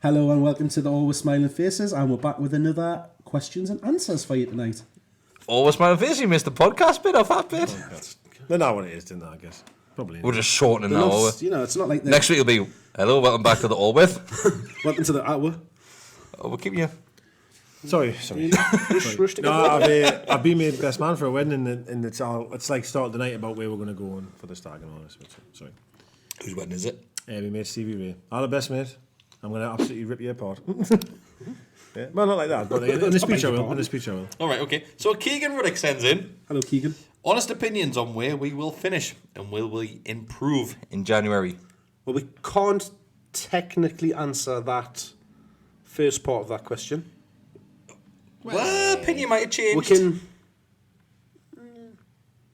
Hello and welcome to the Always Smiling Faces, and we're back with another questions and answers for you tonight. Always Smiling Faces, you missed the podcast bit of that bit. They know what it is, didn't they, I guess. Probably. We're just shortening now. It's not like Next week will be, hello, welcome back to the All With. Welcome to the hour. Oh, we'll keep you. Sorry. Rush to No, I've been made best man for a wedding, and it's like start of the night about where we're going to go on for the stag and all this. Sorry. Whose wedding is it? We made Stevie Ray. All the best, mate. I'm going to absolutely rip you apart. Yeah. Well, not like that, but in the speech I will. All right, okay. So Keegan Ruddick sends in, Hello, Keegan. honest opinions on where we will finish and will we improve in January? Well, we can't technically answer that first part of that question. Well, opinion might have changed.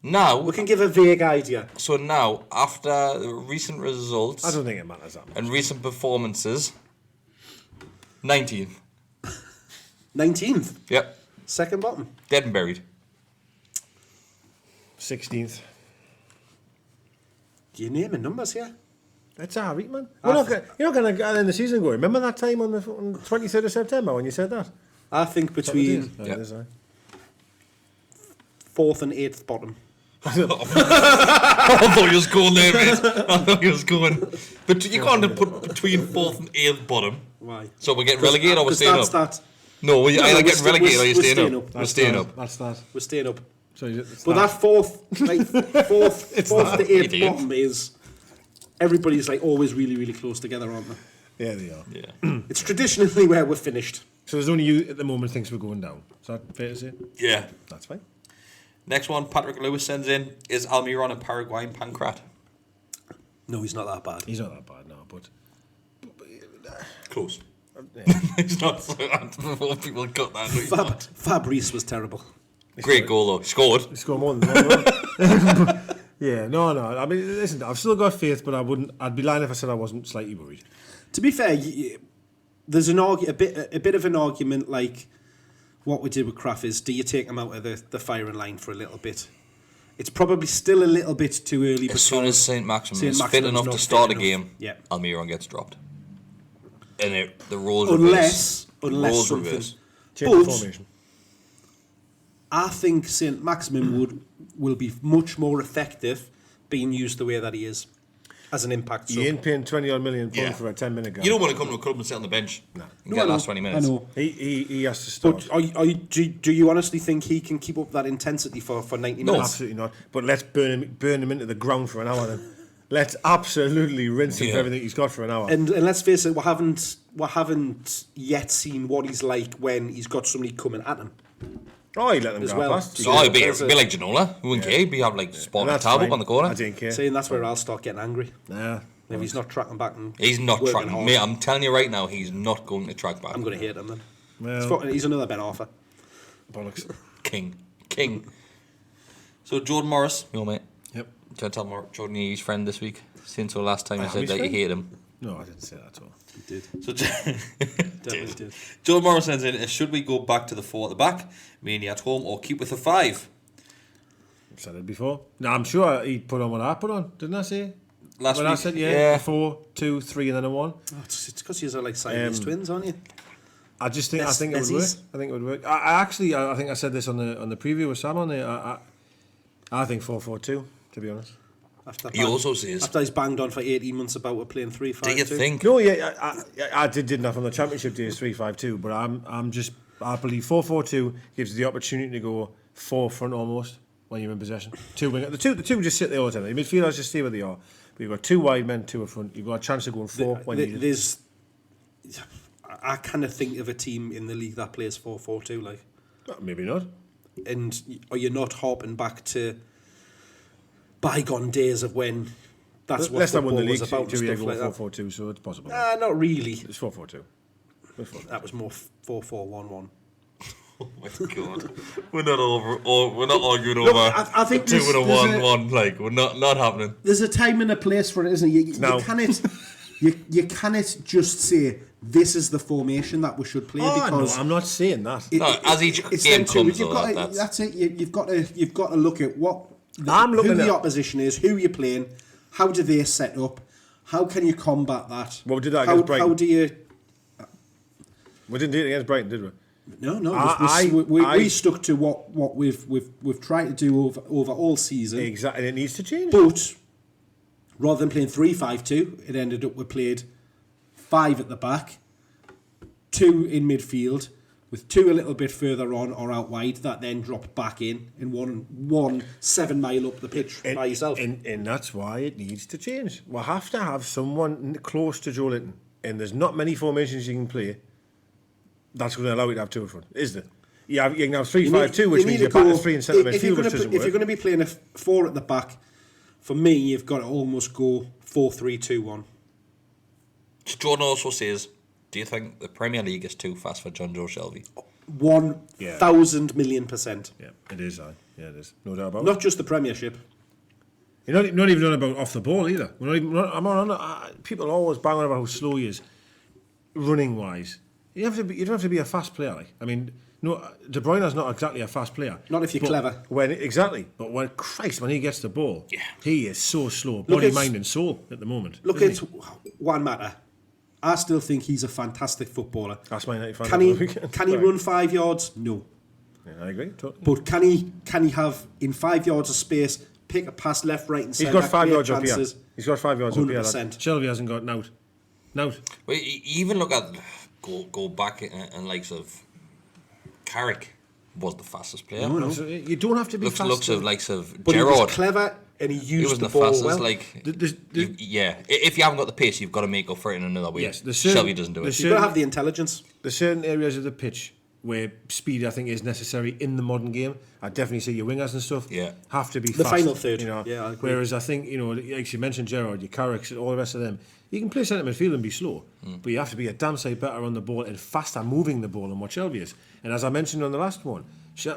We can give a vague idea. So now, after the recent results I don't think it matters that much. and recent performances, 19th. 19th. Yep. Second bottom. Dead and buried. 16th. You're naming numbers here. That's all right, man. You're not going to end the season going. Remember that time on the 23rd of September when you said that? I think between Yep. 4th and 8th bottom. I thought you was going there, mate. I thought you was going. But you can't put between 4th and 8th bottom. Why? So we're getting relegated or we're staying up? That. No, we're either getting relegated or you're we're staying up. staying We're staying up. That's that. We're staying up. So But that fourth to 8th It is. bottom is everybody's like always really, really close together, aren't they? Yeah, they are. Yeah. It's traditionally where we're finished. So there's only you at the moment thinks we're going down. Is that fair to say? Yeah. That's fine. Next one, Patrick Lewis sends in, is Almiron a Paraguayan pancrat? No, he's not that bad. He's not that bad, no, but Close. yeah. He's not so before people cut that. Fabrice was terrible. Great goal though. Scored. He scored more than one. Yeah, no. I mean, listen, I've still got faith, but I'd be lying if I said I wasn't slightly worried. To be fair, there's a bit of an argument like what we did with Kraft is, do you take him out of the firing line for a little bit? It's probably still a little bit too early. As soon as Saint-Maximin is fit enough to start a game, Almiron gets dropped. And the roles unless roles something. reverse. Change the formation. I think Saint-Maximin will be much more effective being used the way that he is as an impact sub. You ain't paying 20-odd million Yeah. for a 10-minute game. You don't want to come to a club and sit on the bench and get the last 20 minutes. I know. He has to start. But do you honestly think he can keep up that intensity for 90 No, minutes? absolutely not. But let's burn him into the ground for an hour then. Let's absolutely rinse him for everything he's got for an hour. And let's face it, we haven't yet seen what he's like when he's got somebody coming at him. Oh, he let them as go well. past. So it'd be like Ginola. We wouldn't care. He'd be having like spot a tab up on the corner. I didn't care. Saying that's where I'll start getting angry. Nah. If he's not tracking back and He's not working tracking. hard. Mate, I'm telling you right now, he's not going to track back. I'm going to hate him then. Well, He's another Ben Arthur. bollocks. King. So Jordan Morris, your mate. Yep. Can I tell Jordan he's friend this week? Since the last time you said his that you friend? hate him. No, I didn't say that at all. He did. So Definitely did. Jordan Morris sends in, should we go back to the 4 at the back, mainly at home, or keep with the 5? I've said it before. No, I'm sure he put on what I put on. Didn't I say? Last When week? I said, yeah. 4, 2, 3 and then a 1. Oh, it's because you're like Siamese twins, aren't you? I think it would work. Messies. I think it would work. I think I said this on the preview with Sam on there. I think 4-4-2, to be honest. He also says, after he's banged on for 18 months about we're playing 3-5-2. do you think? No, yeah, I did that from the championship days 3-5-2, but I believe 4-4-2 gives you the opportunity to go 4 front almost when you're in possession. 2 wing. The two just sit there all the time. The midfielders just stay where they are. But you've got 2 wide men, 2 up front. You've got a chance of going 4 when needed. I kind of think of a team in the league that plays 4-4-2, like. Maybe not. And are you not harping back to bygone days of when that's what Leicester won football the was league about 2 and years stuff ago like that? 4-4-2, so it's possible. Not really. It's 4-4-2. That was more 4-4-1-1. Oh my god. We're not arguing over I think 2 and a there's 1-1. Like, we're not happening. There's a time and a place for it, isn't it? You cannot just say this is the formation that we should play because no, I'm not saying that. As each game comes, that's it. You've got to look at what who the opposition is, who you're playing, how do they set up, how can you combat that? Well, we did that against Brighton. We didn't do it against Brighton, did we? No, we stuck to what we've tried to do over all season. Exactly, it needs to change. But rather than playing 3-5-2, it ended up we played 5 at the back, 2 in midfield, with 2 a little bit further on or out wide that then dropped back in and one 7 mile up the pitch by yourself. And that's why it needs to change. We'll have to have someone close to Joe Linton, and there's not many formations you can play that's going to allow you to have 2 in front, is there? You can have 3-5-2, which means you're back to 3 in centre midfield, which doesn't work. If you're going to be playing a 4 at the back, for me, you've got to almost go 4-3-2-1. Jordan also says, do you think the Premier League is too fast for John Joe Shelvey? 1,000 million %. Yeah, it is. Yeah, it is. No doubt about it. Not just the Premiership. You're not even on about off the ball either. People always bang on about how slow he is, running wise. You don't have to be a fast player. Like, I mean, no, De Bruyne's not exactly a fast player. Not if you're clever. When he gets the ball, he is so slow, body, mind, and soul at the moment. Look at Juan Mata. I still think he's a fantastic footballer. That's my 95. Can he run 5 yards? No. Yeah, I agree. Totally. But can he have in 5 yards of space, pick a pass left, right, and centre? He's got 5 yards up here. He's got 5 yards 100%. up here. Shelvey hasn't got nout. Well, even look at go back and likes of Carrick was the fastest player. No. You don't have to be fast. Looks of likes of but Gerard. He was clever and he used the ball fastest, well. Like, if you haven't got the pace, you've got to make up for it in another way. Yes, Shelvey doesn't do it. You've got to have the intelligence. There's certain areas of the pitch where speed, I think, is necessary in the modern game. I definitely see your wingers and stuff have to be the fast. Final third. You know? Yeah, I agree. Whereas I think, like you mentioned, Gerard, your Carricks, all the rest of them, you can play centre midfield and be slow, but you have to be a damn sight better on the ball and faster moving the ball than what Shelvey is. And as I mentioned on the last one,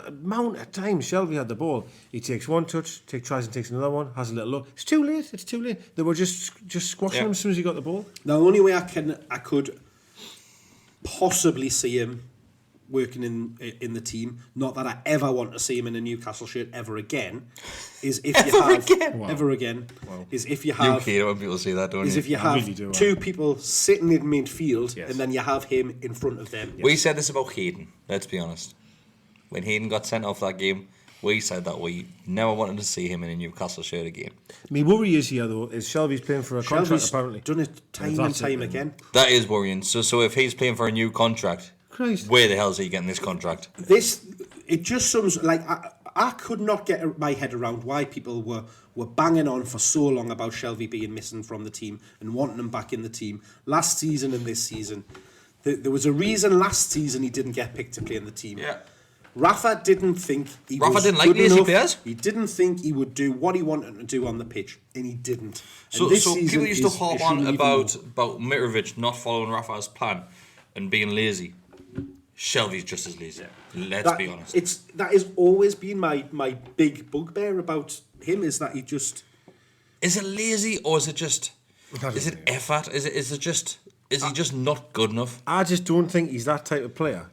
amount of times Shelvey had the ball, he takes one touch, tries and takes another one, has a little look. It's too late. They were just squashing him as soon as he got the ball. The only way I could possibly see him working in the team, not that I ever want to see him in a Newcastle shirt ever again, is if you have You hate when people say that, don't you? Is if you have really 2 people sitting in midfield and then you have him in front of them. We said this about Hayden, let's be honest. When Hayden got sent off that game, we said that we never wanted to see him in a Newcastle shirt again. My worry is here, though, is Shelvey's playing for a contract, apparently. Done it time and time again. That is worrying. So if he's playing for a new contract, Christ. Where the hell is he getting this contract? It just sums like I could not get my head around why people were banging on for so long about Shelvey being missing from the team and wanting him back in the team last season and this season. There was a reason last season he didn't get picked to play in the team. Yeah. Rafa didn't think he Rafa didn't like lazy players. He didn't think he would do what he wanted to do on the pitch, and he didn't. So people used to harp on about Mitrovic not following Rafa's plan and being lazy. Shelvey's just as lazy. Let's be honest. That has always been my big bugbear about him, is that he just... Is it lazy or is it just... Is it effort? Is he just not good enough? I just don't think he's that type of player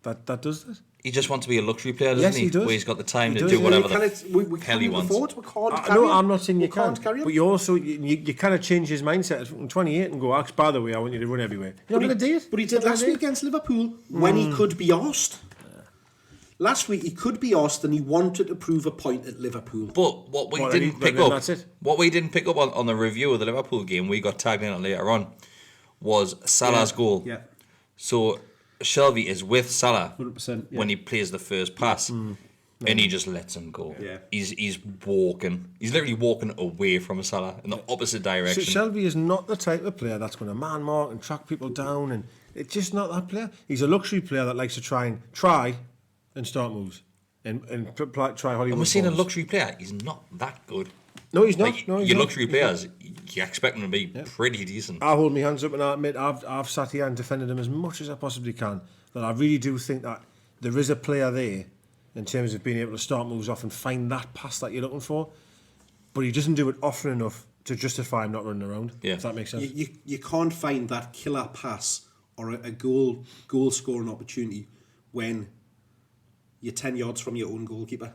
that does that. He just wants to be a luxury player, doesn't he? Yes, he does. Where he's got the time to do whatever the hell he wants. No, I'm not saying you can't. But you also, you kind of change his mindset from 28 and go, by the way, I want you to run everywhere. You're not going to do it. But he did last week against Liverpool when he could be arsed. Last week he could be arsed and he wanted to prove a point at Liverpool. But what we didn't pick up on the review of the Liverpool game, we got tagged in it later on, was Salah's goal. Yeah. So Shelvey is with Salah 100%, when he plays the first pass, and he just lets him go. Yeah. He's walking. He's literally walking away from Salah in the opposite direction. So Shelvey is not the type of player that's going to man mark and track people down, and it's just not that player. He's a luxury player that likes to try and start moves and try Hollywood. And we're seeing a luxury player. He's not that good. No, he's not. Like, your luxury players, you expect them to be pretty decent. I hold my hands up and I admit I've sat here and defended him as much as I possibly can. That I really do think that there is a player there in terms of being able to start moves off and find that pass that you're looking for. But he doesn't do it often enough to justify him not running around. Yeah. If that makes sense. You can't find that killer pass or a goal scoring opportunity when you're 10 yards from your own goalkeeper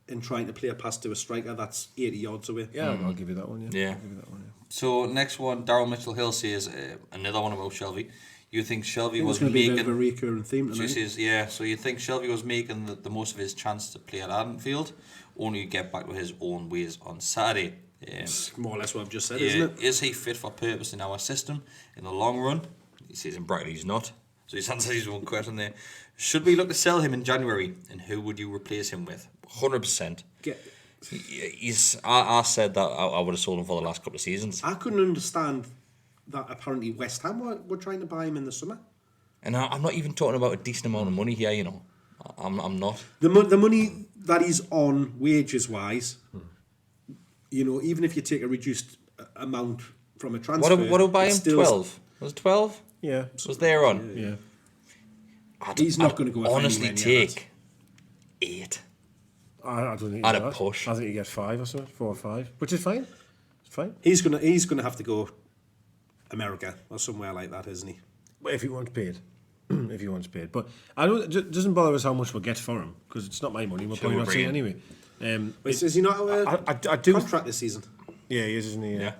and trying to play a pass to a striker that's 80 yards away. Yeah, I'll give you that one. Yeah. I'll give you that one, yeah. So next one, Daryl Mitchell-Hill says, another one about Shelvey. You think Shelby was going to be a making bit of a recurring theme tonight. so you think Shelby was making the most of his chance to play at Anfield, only to get back to his own ways on Saturday. It's more or less what I've just said, isn't it? Is he fit for purpose in our system in the long run? He says in Brighton he's not. So he's answered his one question there. Should we look to sell him in January? And who would you replace him with? 100%. I said that I would have sold him for the last couple of seasons. I couldn't understand that apparently West Ham were trying to buy him in the summer. And I'm not even talking about a decent amount of money here, you know. I'm not. The money that he's on wages-wise, you know, even if you take a reduced amount from a transfer... What do we buy him? 12? Was it 12? Yeah. Was there on? Yeah. He's not going to go... honestly take 8. I don't think At a push. I think you get 5 or something, 4 or 5, which is fine. It's fine. He's gonna have to go America or somewhere like that, isn't he? But if he wants paid. If he wants paid. But it doesn't bother us how much we'll get for him, because it's not my money. We're probably not seeing it anyway. Is he not out of contract this season? Yeah, he is, isn't he? Yeah. Yeah.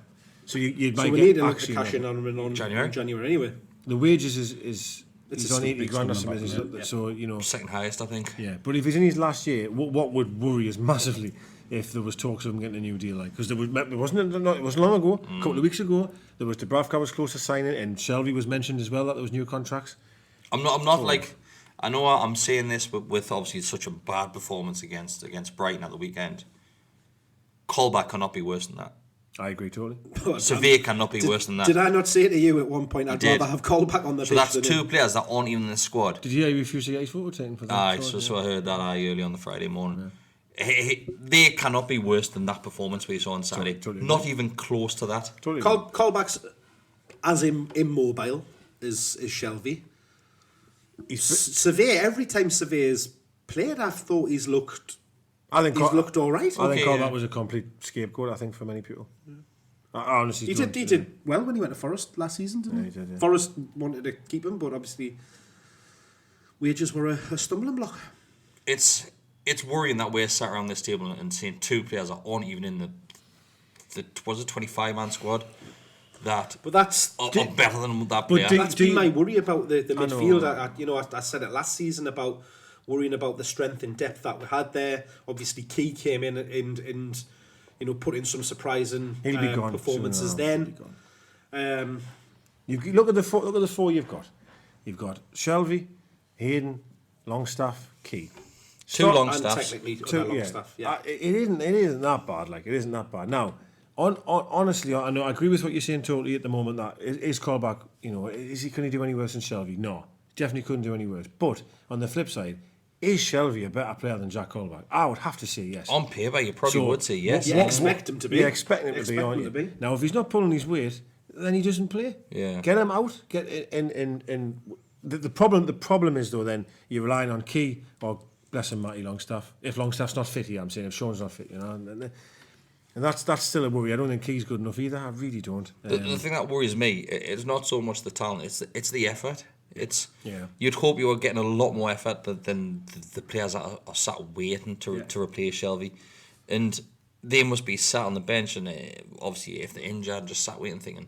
So you might So we get need to look actually to cash in on January anyway. the wages is It's he's a on 80 big grand or sum something, amount, yeah. so you know. Second highest, I think. Yeah, but if he's in his last year, what would worry us massively if there was talks of him getting a new deal, like, because there wasn't it wasn't long ago, a couple of weeks ago, there was Dubravka was close to signing, and Shelby was mentioned as well that there was new contracts. I'm not like, I know I'm saying this, but with obviously such a bad performance against Brighton at the weekend, Colback cannot be worse than that. I agree totally. Sevilla cannot be worse than that. Did I not say to you at one point I'd rather have Colback on the So pitch that's than two him? players that aren't even in the squad. Did you refuse to get his photo taken for that? Aye, so I heard that early on the Friday morning. They cannot be worse than that performance we saw on Saturday. Totally not even close to that. Totally Colback's as immobile as Shelby. Sevilla, every time Sevilla's played, I've thought he's looked all right. I think Okay, Colback yeah. was a complete scapegoat, I think, for many people. I honestly He did well when he went to Forest last season, didn't he? he did, yeah. Forest wanted to keep him, but obviously wages were a stumbling block. It's worrying that we're sat around this table and seeing two players that aren't even in the 25-man squad that But that's are better than that player. That's been my worry about the midfield. I said it last season about worrying about the strength and depth that we had there. Obviously, Key came in and put in some surprising performances. Then, you look at the four you've got. You've got Shelby, Hayden, Longstaff, Key. Two Longstaffs. Technically, Longstaff. Yeah. It isn't that bad. Like, it isn't that bad. Now, honestly, I know I agree with what you're saying totally at the moment. That is Colback. Can he do any worse than Shelby? No, definitely couldn't do any worse. But on the flip side, is Shelby a better player than Jack Colback? I would have to say yes. On paper, you probably would say yes. You expect him to be. You expect him to be, aren't you? Now, if he's not pulling his weight, then he doesn't play. Yeah. Get him out. Get in. The problem is though. Then you're relying on Key or bless him, Matty Longstaff. If Longstaff's not fit, I'm saying if Sean's not fit, and that's still a worry. I don't think Key's good enough either. I really don't. The thing that worries me is not so much the talent; it's the effort. You'd hope you were getting a lot more effort than the players that are sat waiting to replace Shelby, and they must be sat on the bench and obviously if they're injured, just sat waiting, thinking,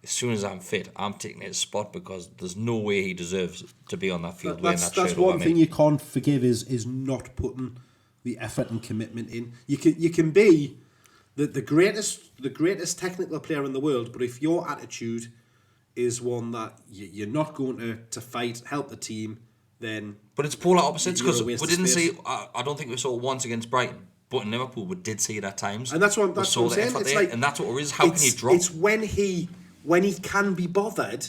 as soon as I'm fit, I'm taking his spot because there's no way he deserves to be on that field wearing that shirt. That's one thing you can't forgive is not putting the effort and commitment in. You can be the greatest technical player in the world, but if your attitude is one that you're not going to fight, help the team, then... But it's polar opposites, because we didn't space. see... I don't think we saw it once against Brighton, but in Liverpool we did see it at times. And that's what I'm saying. It's like, and that's what it is. How can you drop? It's when he can be bothered,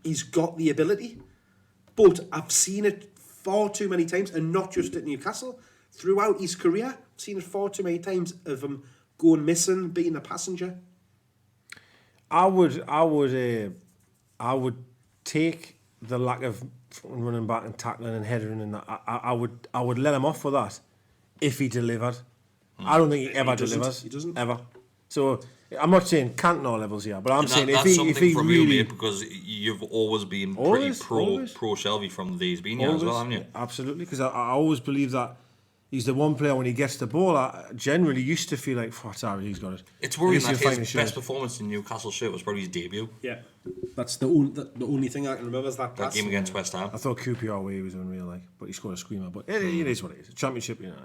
he's got the ability. But I've seen it far too many times, and not just at Newcastle. Throughout his career, I've seen it far too many times of him going missing, being a passenger. I would take the lack of running back and tackling and headering and that. I would let him off for that if he delivered. I don't think he ever delivers. He doesn't ever. So I'm not saying can't all levels here, but I'm saying that's if he from really, you, mate, because you've always been pretty pro Shelby from the days being here as well, haven't you? Absolutely, because I always believe that He's the one player when he gets the ball, I generally used to feel like, sorry, he's got it. It's worrying that find his best performance in Newcastle shirt was probably his debut. Yeah, that's the only thing I can remember is that That game against West Ham. I thought QPR away was unreal, like, but he scored a screamer. But it is what it is. Championship, you know.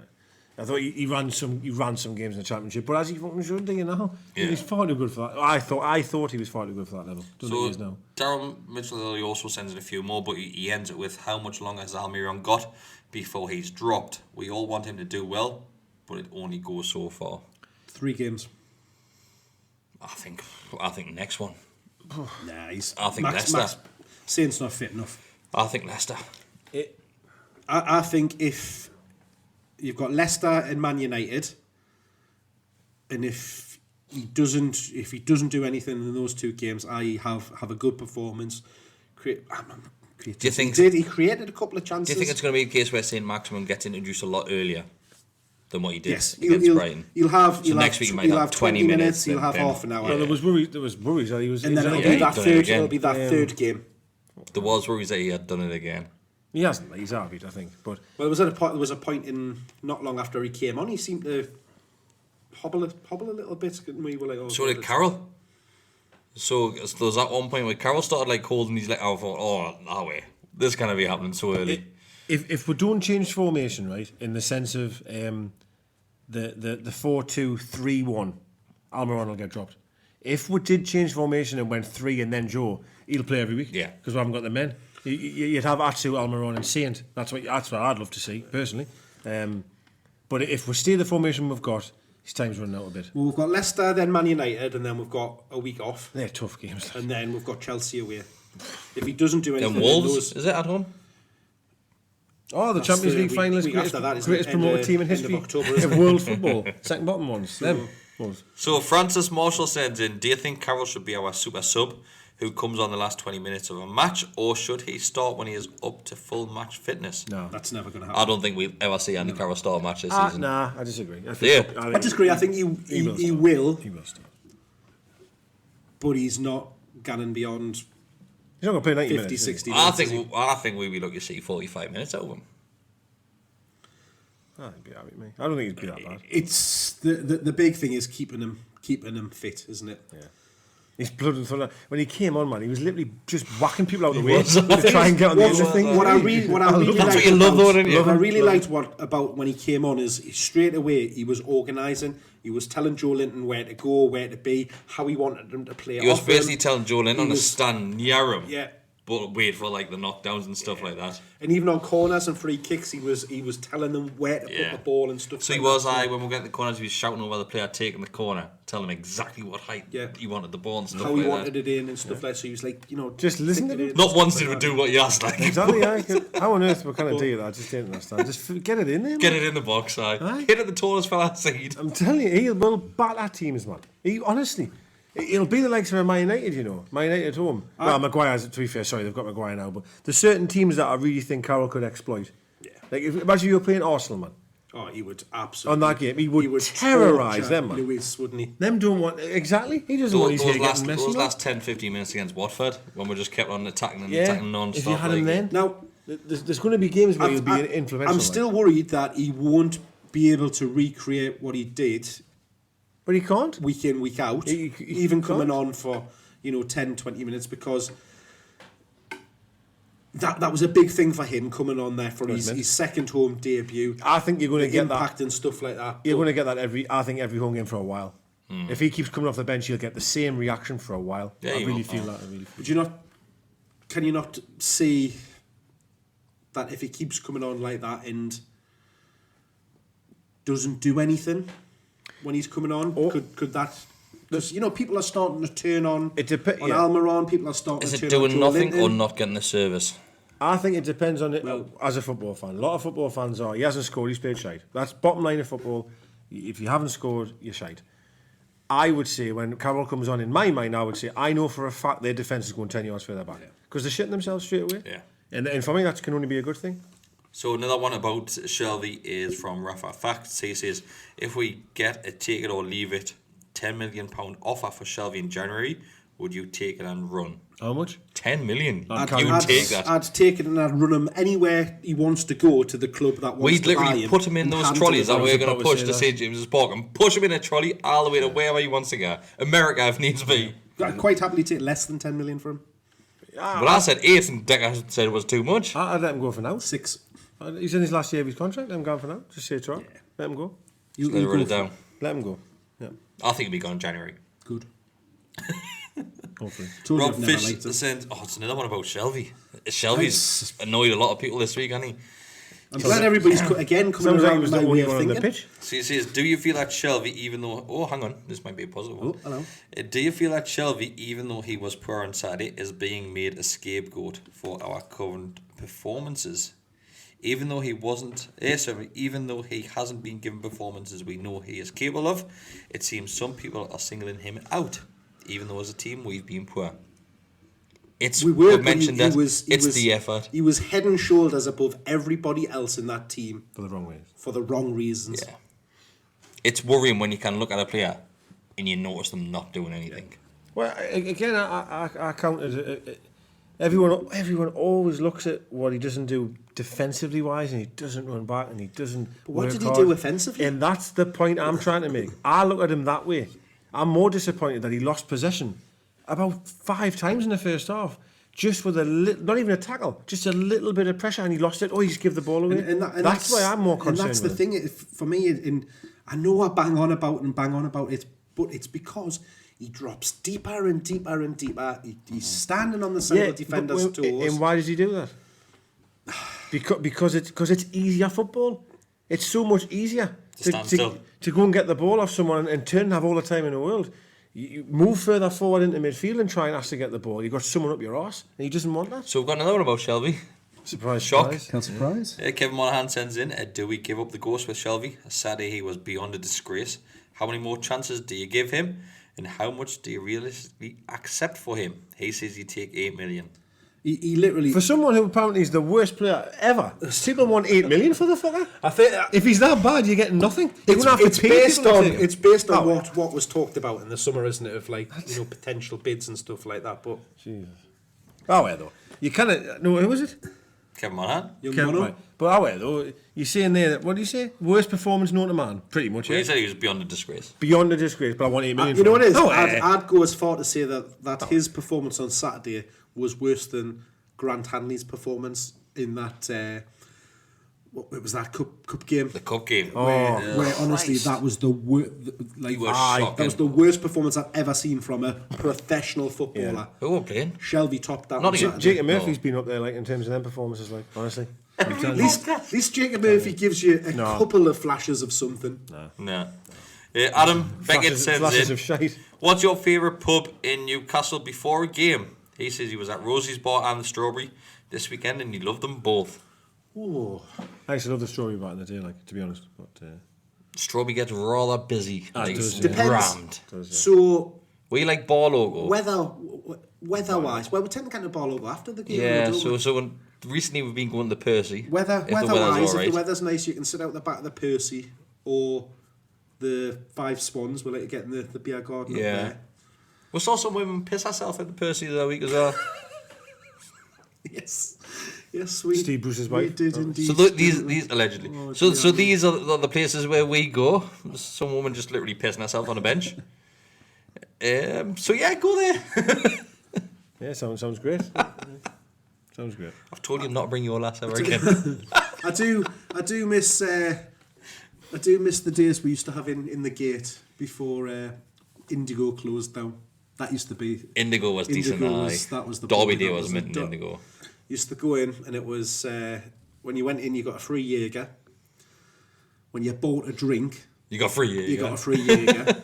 I thought he ran some games in the Championship, but as he fucking should, you know, he's far too good for that. I thought he was far too good for that level. Don't think he is now. Darryl Mitchell also sends in a few more, but he ends it with how much longer has Almiron got before he's dropped? We all want him to do well, but it only goes so far. 3 games. I think next one. Nah, I think Leicester. Saint's not fit enough. I think Leicester. I think if you've got Leicester and Man United, and if he doesn't do anything in those 2 games, I have a good performance. Do you think he created a couple of chances? Do you think it's going to be a case where Saint-Maximin gets introduced a lot earlier than what he did against Brighton? Next week he might have 20 minutes. He'll have half an hour. Well, there was worries that he was. And then it'll be that third game. There was worries that he had done it again. He hasn't. He's arbit, I think. But there was a point in not long after he came on. He seemed to hobble a little bit. And we were like, oh, so did Carroll. So there's that one point where Carroll started like holding his leg out. I thought, oh no way, this can't be happening so early. If we don't change formation, right, in the sense of the 4-2-3-1, Almiron will get dropped. If we did change formation and went 3 and then Joe, he'll play every week. Yeah, because we haven't got the men. You'd have Atsu, Almiron, and Saint. That's what I'd love to see personally. But if we stay the formation we've got, his time's running out a bit. Well, we've got Leicester, then Man United, and then we've got a week off. They're tough games. And then we've got Chelsea away. If he doesn't do anything, then Wolves, is it at home? Oh, the Champions League finalists, greatest promoted team in history of world football. Second bottom ones. Them. So Francis Marshall sends in, do you think Carroll should be our super sub who comes on the last 20 minutes of a match, or should he start when he is up to full match fitness? No, that's never going to happen. I don't think we'll ever see Andy Carroll start a match this season. Nah, I disagree. I disagree. I think he will. He will start. But he's not going beyond. He's not going to play 90 50, minutes. 60 minutes. minutes. I think we'll be lucky to see 45 minutes out of him. I don't think he'd be that bad. It's the big thing is keeping him fit, isn't it? Yeah. He's blood and thunder. When he came on, man, he was literally just whacking people out of the way to try and get on the other thing. What I really that's what you love, though, don't you? What I really liked about when he came on is straight away he was organising. He was telling Joe Linton where to go, where to be, how he wanted him to play. He was basically telling Joe Linton to stand near him. Yeah. But wait for like the knockdowns and stuff like that. And even on corners and free kicks, he was telling them where to put the ball and stuff. So like he was. that. When we get the corners, he was shouting over the player taking the corner, telling him exactly what height he wanted the ball and stuff. How like he wanted that. it in and stuff like. So he was like, just listen to him. Not once did we do what you asked. Like exactly. How on earth we kind of do that? I just didn't understand. Just get it in there. Get it in the box. Hit it the tallest fella outside. I'm telling you, he will batter teams, man. Honestly. It'll be the likes of Man United, you know. Man United at home. Well, Maguire's, to be fair, sorry, they've got Maguire now, but there's certain teams that I really think Carroll could exploit. Yeah. Like, imagine you're playing Arsenal, man. Oh, he would absolutely. On that game, he would terrorise them, man. Lewis, wouldn't he? Them don't want... Exactly. He doesn't want his hair getting messy. Those last 10-15 minutes against Watford, when we just kept on attacking and attacking non-stop. If you had him then... Now, there's going to be games where he'll be influential. I'm still worried that he won't be able to recreate what he did. But he can't. Week in, week out. He even coming on for, 10, 20 minutes, because that was a big thing for him, coming on there for his second home debut. I think you're going to get impact and stuff like that. You're going to get that every home game for a while. If he keeps coming off the bench, you'll get the same reaction for a while. Yeah, I really feel that. But can you not see that if he keeps coming on like that and doesn't do anything when he's coming on, could that? People are starting to turn on Almiron. People are starting to turn on. Is it doing nothing or not getting the service? I think it depends on it. As a football fan, a lot of football fans are. He hasn't scored. He's played shite. That's bottom line of football. If you haven't scored, you're shite. I would say when Carroll comes on, in my mind, I would say I know for a fact their defence is going 10 yards further back because they're shitting themselves straight away. Yeah. And for me, that can only be a good thing. So another one about Shelby is from Rafa Facts. He says, if we get a take it or leave it £10 million offer for Shelby in January, would you take it and run? How much? 10 million. I'd take that. I'd take it and I'd run him anywhere he wants to go to the club that wants We'd to buy literally him. put him in and those hand trolleys him that over. we're going to push to say St James's Park and push him in a trolley all the way to wherever he wants to go. America if needs be. I'd quite happily take less than 10 million for him. But I said 8 and Deka said it was too much. I'd let him go for now. 6. He's in his last year of his contract. Let him go for now. Just say it to him. Let him go. Let him run it down. Let him go. Yeah. I think he'll be gone in January. Good. Hopefully. Totally Rob I've never Fish liked him. sends, it's another one about Shelby. Shelby's annoyed a lot of people this week, hasn't he? I'm glad everybody's again coming Sounds like he around was my the way only of one on the thinking. pitch. So he says, do you feel like Shelby, even though... Oh, hang on. This might be a positive one. Oh, hello. Do you feel like Shelby, even though he was poor on Saturday, is being made a scapegoat for our current performances? Even though he wasn't... even though he hasn't been given performances we know he is capable of, it seems some people are singling him out, even though as a team we've been poor. We've mentioned that it's the effort. He was head and shoulders above everybody else in that team For the wrong ways. for the wrong reasons. Yeah. It's worrying when you can look at a player and you notice them not doing anything. Well, again, I counted. Everyone always looks at what he doesn't do defensively wise, and he doesn't run back, and he doesn't. But what work did he hard. do offensively? And that's the point I'm trying to make. I look at him that way. I'm more disappointed that he lost possession about 5 times in the first half, just with not even a tackle, just a little bit of pressure, and he lost it. Oh, he's give the ball away. And that's why I'm more concerned. And that's the with thing for me. I know I bang on about it, but it's because he drops deeper and deeper and deeper. He's standing on the central defender's toes. And why does he do that? Because it's easier football. It's so much easier to go and get the ball off someone and turn and have all the time in the world. You move further forward into midfield and try and ask to get the ball. You've got someone up your arse, and he doesn't want that. So we've got another one about Shelby. Surprise, Shock. surprise. Can't surprise. Kevin Monahan sends in, do we give up the ghost with Shelby? Saturday he was beyond a disgrace. How many more chances do you give him? And how much do you realistically accept for him? He says you take 8 million. He literally... For someone who apparently is the worst player ever, people want 8 million for the fucker. I think... If he's that bad, you're getting nothing. It's based on what was talked about in the summer, isn't it? Of potential bids and stuff like that. But Jesus. Oh, yeah, though. You kind of... No, who was it? Kevin Monahan. Right. But oh, yeah, though. You're saying there that... What do you say? Worst performance known to man. Pretty much, Well, yeah. he said he was beyond a disgrace. Beyond a disgrace, but I want 8 million you know for what it is? Oh, I'd go as far to say that his performance on Saturday was worse than Grant Hanley's performance in that... what was that cup game? The cup game. Where honestly, that was the worst. That was the worst performance I've ever seen from a professional footballer. Who were playing? Shelby topped that. Not on even Saturday. Jacob Murphy's been up there, like, in terms of them performances, like, honestly. At least Jacob Murphy gives you a couple of flashes of something. No. Adam Beckett sends flashes in, of shite. what's your favourite pub in Newcastle before a game? He says he was at Rosie's Bar and the Strawberry this weekend and he loved them both. Oh, I used to love the story back in the day, like, to be honest. But Strawberry gets rather busy. Like, does, Depends. rammed. so We like bar logo. weather-wise, well, we're taking the ball over after the game. Yeah, don't we? so when recently we've been going to Percy. Weather-wise, all right. if the weather's nice, you can sit out the back of the Percy or the Five Swans. We'll let you get in the beer garden up there. We saw some women piss herself at the Percy the other week as well. Yes, we Steve Bruce's we wife. did indeed. So these allegedly. So these are the places where we go. Some woman just literally pissing herself on a bench. So yeah, go there. Yeah, sounds great. Sounds great. I've told you not to bring your lass ever again. I do miss the days we used to have in the gate before Indigo closed down. That used to be Indigo was decent. That was the Derby pub, Day that was mint the- Indigo. Used to go in and it was when you went in you got a free Jaeger. When you bought a drink, You got free. you got a free Jaeger.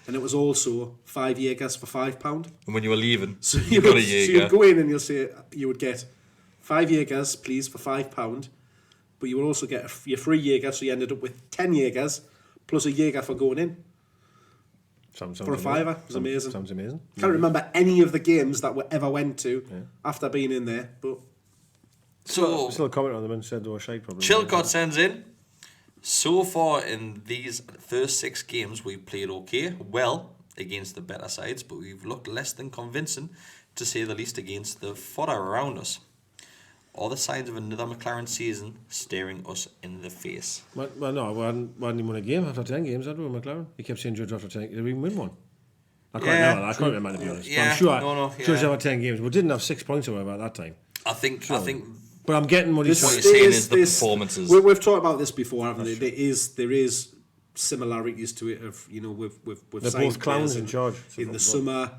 And it was also 5 Jaegers for £5. And when you were leaving, So you got a Jaeger. you'd go in and you would get 5 Jaegers, please, for £5. But you would also get your free Jaeger, so you ended up with 10 Jaegers plus a Jaeger for going in. Sounds For a fiver. It was amazing. Sounds amazing. Can't remember any of the games that we ever went to after being in there, but So Still a comment on them and said they were shite, probably. Chilcott sends in. So far in these first 6 games, we've played okay. Well, against the better sides, but we've looked less than convincing, to say the least, against the fodder around us. All the signs of another McLaren season staring us in the face. Well, no, we hadn't even won a game after 10 games, had we, with McLaren? He kept saying Judge after 10 games. Did we even win one? I can't remember, to be honest. Yeah, but I'm sure Judge after 10 games. We didn't have 6 points or whatever at that time. I think. But I'm getting what he's saying is the performances. We've talked about this before, haven't we? There is similarities to it of, with they're both clowns in charge in the summer.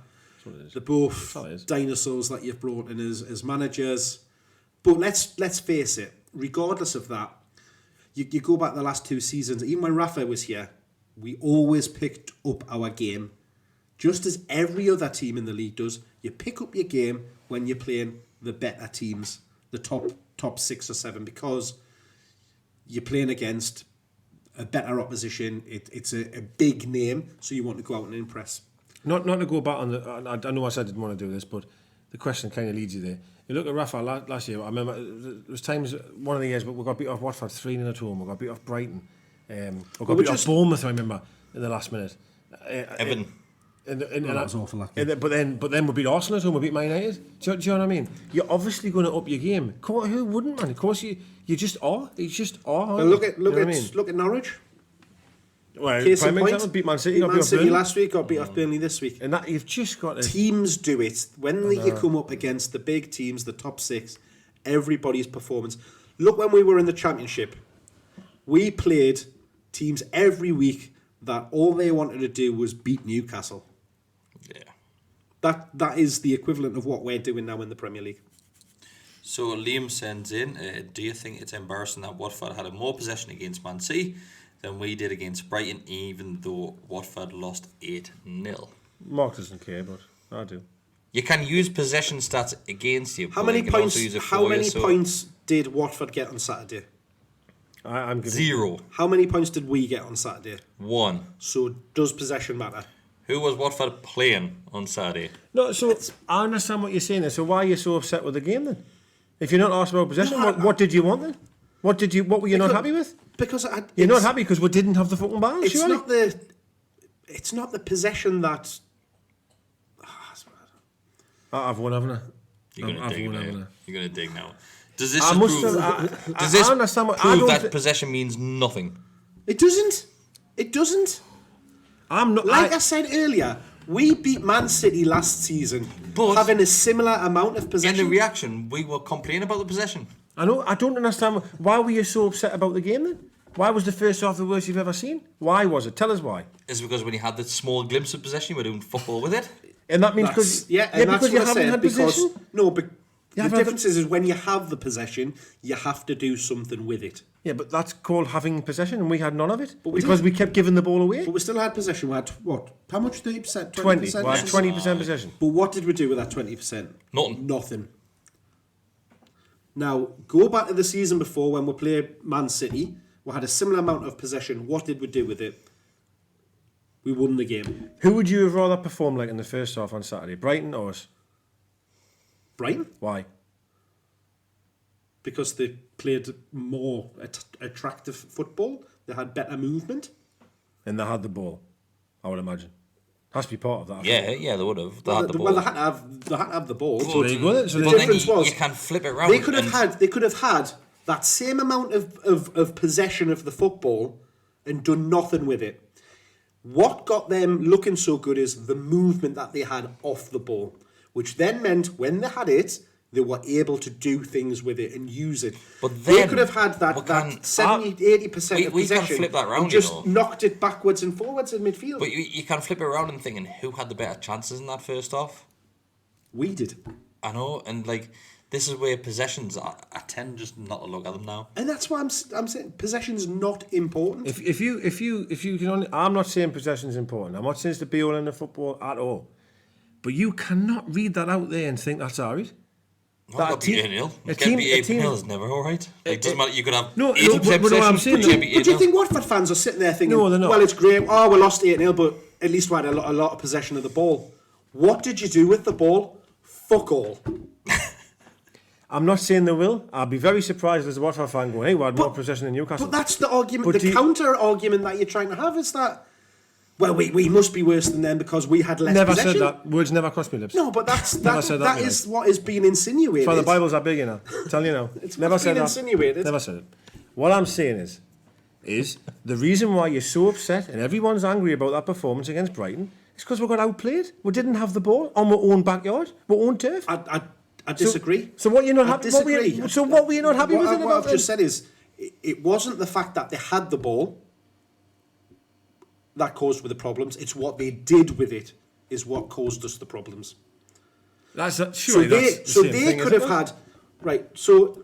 They're both dinosaurs that you've brought in as managers. But let's face it, regardless of that, you go back the last 2 seasons, even when Rafa was here, we always picked up our game. Just as every other team in the league does, you pick up your game when you're playing the better teams, the top 6 or 7, because you're playing against a better opposition. It's a big name, so you want to go out and impress. Not to go back on the... I know I said I didn't want to do this, but the question kind of leads you there. You look at Rafa last year, I remember there was times, one of the years, but we got beat off Watford 3-0 at home, we got beat off Brighton, we got beat off Bournemouth, I remember, in the last minute. Evan. That was awful. But then we beat Arsenal at home, we beat Man United. Do you know what I mean? You're obviously going to up your game. Who wouldn't, man? Of course you just are. You just are. Well, look at Norwich. Well, Case prime in point, example, beat Man City, beat Man City last week, got beat off Burnley this week. And that you've just got to... Teams do it. When you come up against the big teams, the top 6, everybody's performance. Look, when we were in the Championship, we played teams every week that all they wanted to do was beat Newcastle. Yeah. That is the equivalent of what we're doing now in the Premier League. So Liam sends in, do you think it's embarrassing that Watford had a more possession against Man City than we did against Brighton, even though Watford lost 8-0? Mark doesn't care, but I do. You can use possession stats against you. How many points did Watford get on Saturday? I'm giving 0. How many points did we get on Saturday? 1. So does possession matter? Who was Watford playing on Saturday? No, so I understand what you're saying there. So why are you so upset with the game then? If you're not asked about possession, what did you want then? What were you not happy with? Because you're not happy because we didn't have the fucking ball. It's not the possession that. I've won, haven't I? You're gonna dig now. Does this prove that possession means nothing? It doesn't. It doesn't. I'm not. I said earlier, we beat Man City last season, but having a similar amount of possession. In the reaction, we were complaining about the possession. I know. I don't understand. Why were you so upset about the game then? Why was the first half the worst you've ever seen? Why was it? Tell us why. It's because when you had the small glimpse of possession, you were doing football with it. And that means because because you haven't had possession. No, but the difference is when you have the possession, you have to do something with it. Yeah, but that's called having possession, and we had none of it because we kept giving the ball away. But we still had possession. We had what? How much? 30%? 20%? We had 20% possession. But what did we do with that 20%? Nothing. Now, go back to the season before when we played Man City. We had a similar amount of possession. What did we do with it? We won the game. Who would you have rather performed like in the first half on Saturday? Brighton or us? Brighton. Why? Because they played more attractive football. They had better movement. And they had the ball, I would imagine. Has to be part of that. Yeah, they would have. They had the ball. Well, they had to have the ball. So there you go. So the difference was you can flip it around. They could have had that same amount of possession of the football and done nothing with it. What got them looking so good is the movement that they had off the ball, which then meant when they had it, they were able to do things with it and use it. But then, they could have had that 70-80% of possession can flip that around, and just knocked it backwards and forwards in midfield. But you can flip it around and thinking, who had the better chances in that first half? We did. I know, and this is where possessions are. I tend just not to look at them now. And that's why I'm saying possession's not important. If you can only, I'm not saying possession's important. I'm not saying it's the be all in the football at all. But you cannot read that out there and think that's alright. That be 8-0. Getting beat 8-0 is never alright. It doesn't matter. You could have 80% possession. But do you think Watford fans are sitting there thinking, no, they're not. Well, it's great. Oh, we lost 8-0, but at least we had a lot of possession of the ball. What did you do with the ball? Fuck all. I'm not saying they will. I'll be very surprised as a Watford fan going, hey, we had more possession than Newcastle. But that's the argument. The counter argument that you're trying to have is that well, we must be worse than them because we had less Never possession. said that. Words never crossed my lips. No, but that that is what is being insinuated. So the Bibles are big, you know. Tell you now. It's Never what's said being that. insinuated. Never said it. What I'm saying is the reason why you're so upset and everyone's angry about that performance against Brighton is because we got outplayed. We didn't have the ball on our own backyard, our own turf. I disagree. So what you're not happy? What were you not happy with? What I've just said is, it wasn't the fact that they had the ball that caused with the problems. It's what they did with it is what caused us the problems. Surely they could have had right. So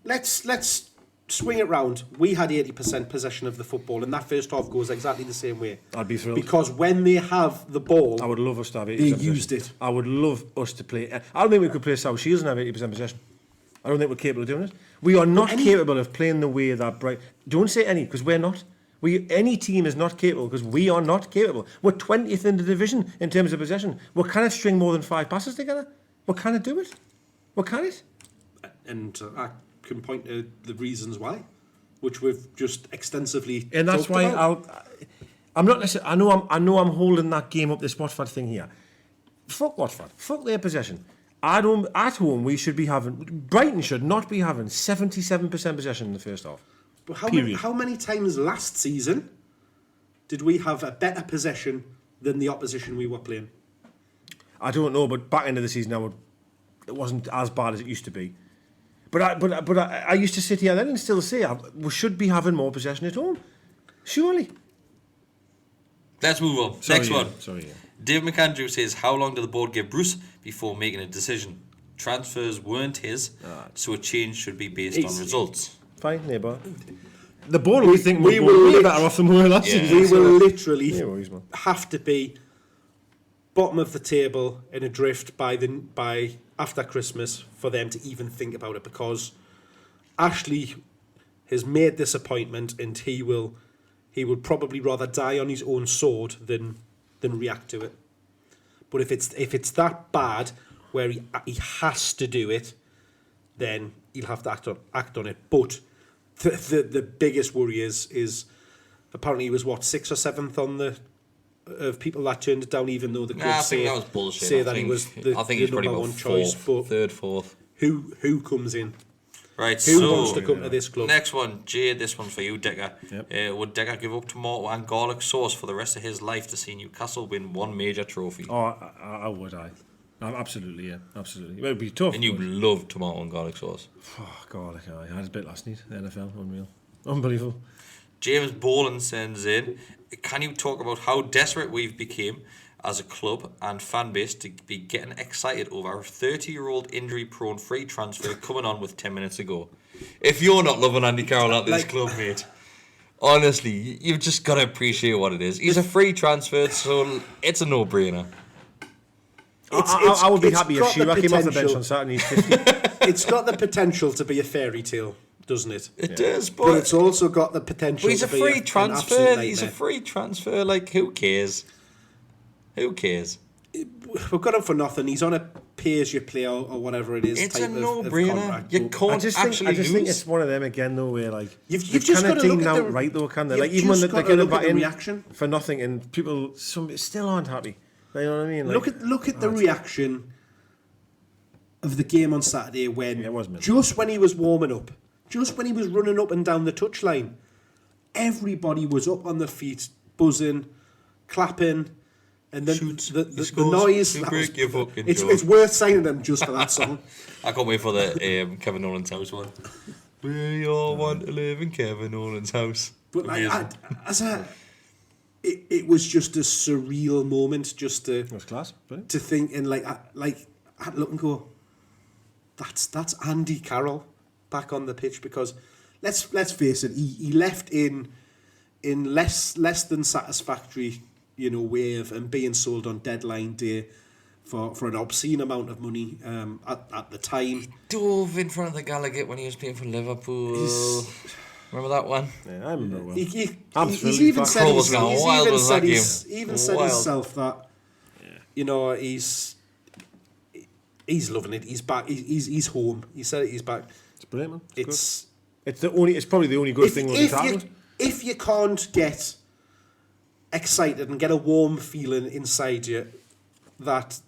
let's swing it round. We had 80% possession of the football, and that first half goes exactly the same way. I'd be thrilled because when they have the ball, I would love us to have 80%. They used it. I would love us to play. I don't think we could play South Shields and have 80% possession. I don't think we're capable of doing it. We are not capable of playing the way that Bright. Don't say any, because we're not. Any team is not capable because we are not capable. We're 20th in the division in terms of possession. We can't string more than 5 passes together. We can't do it. We can't. And I can point to the reasons why, which we've just extensively. And that's why I'm not necessarily. I know I'm holding that game up. This Watford thing here. Fuck Watford. Fuck their possession. At home, we should be having. Brighton should not be having 77% possession in the first half. But how many times last season did we have a better possession than the opposition we were playing? I don't know, but back into the season, it wasn't as bad as it used to be. But I used to sit here then and still say we should be having more possession at home. Surely. Let's move on. Next one. Sorry. Dave McAndrew says, how long did the board give Bruce before making a decision? Transfers weren't his, so a change should be based on results. Fine, neighbour. The board we think we were better off than we were last season. We will literally have to be bottom of the table in a drift by after Christmas for them to even think about it, because Ashley has made this appointment and he would probably rather die on his own sword than react to it. But if it's that bad where he has to do it, then he'll have to act on it. But the biggest worry is apparently he was 6th or 7th on the of people that turned it down, even though the club say that he was the number one choice. But third, fourth. Who comes in? Right, who wants to come to this club? Next one, Jay, this one's for you, Deka. Yep. Would Deka give up tomato and garlic sauce for the rest of his life to see Newcastle win one major trophy? Oh, I would. Absolutely, yeah. Absolutely. It would be tough. And you love tomato and garlic sauce. Oh, garlic, I had a bit last night. The NFL, unreal. Unbelievable. James Boland sends in, can you talk about how desperate we've become as a club and fan base to be getting excited over a 30-year-old injury-prone free transfer coming on with 10 minutes ago? If you're not loving Andy Carroll at this club, mate, honestly, you've just got to appreciate what it is. He's a free transfer, so it's a no-brainer. I would be happy if Shearer came off the bench on Saturday. 50. It's got the potential to be a fairy tale, doesn't it? It does, but it's also got the potential. But he's a free transfer. He's a free transfer. Like, who cares? Who cares? We've got him for nothing. He's on a pay-as-you-play or whatever it is. It's type a no-brainer. You can't I just think it's one of them again, though, where like you've just got to look at the right though, can they? Like even when they're getting back in reaction for nothing, and people still aren't happy. You know what I mean? Like, look at the reaction of the game on Saturday when just when he was warming up, just when he was running up and down the touchline, everybody was up on their feet, buzzing, clapping. And then the noise. It's worth signing them just for that song. I can't wait for the Kevin Nolan's house one. We all want to live in Kevin Nolan's house. But it was just a surreal moment, just to class, to think and I'd look and go, that's Andy Carroll back on the pitch, because let's face it, he left in less than satisfactory way of being sold on deadline day for an obscene amount of money at the time. He dove in front of the Gallowgate when he was playing for Liverpool. Remember that one? Yeah, I remember well. He's even said himself that he's loving it. He's back. He's home. He said it. He's back. It's brilliant, man. It's probably the only good thing we've happened. If you can't get excited and get a warm feeling inside you that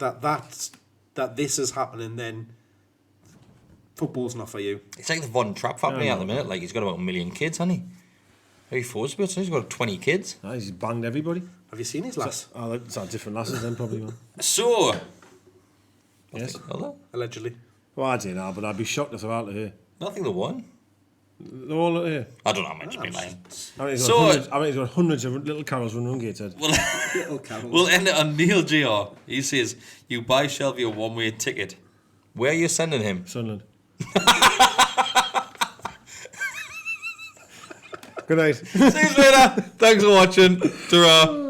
this is happening, then football's not for you. It's like the Von Trapp family at the minute. Like, he's got about 1 million kids, hasn't he? How he forced about? He's got 20 kids. He's banged everybody. Have you seen his lass? It's different lasses then, probably. Man. So, Yes. Allegedly. Well, I don't know, but I'd be shocked if they're out of here. Nothing the one. They're all out here. I don't know how much you've been lying. I think he's got hundreds of little carols running on Gateshead. We'll end it on Neil Gr. He says, you buy Shelby a one-way ticket. Where are you sending him? Sunderland. Good night. See you later. Thanks for watching. Ta-ra.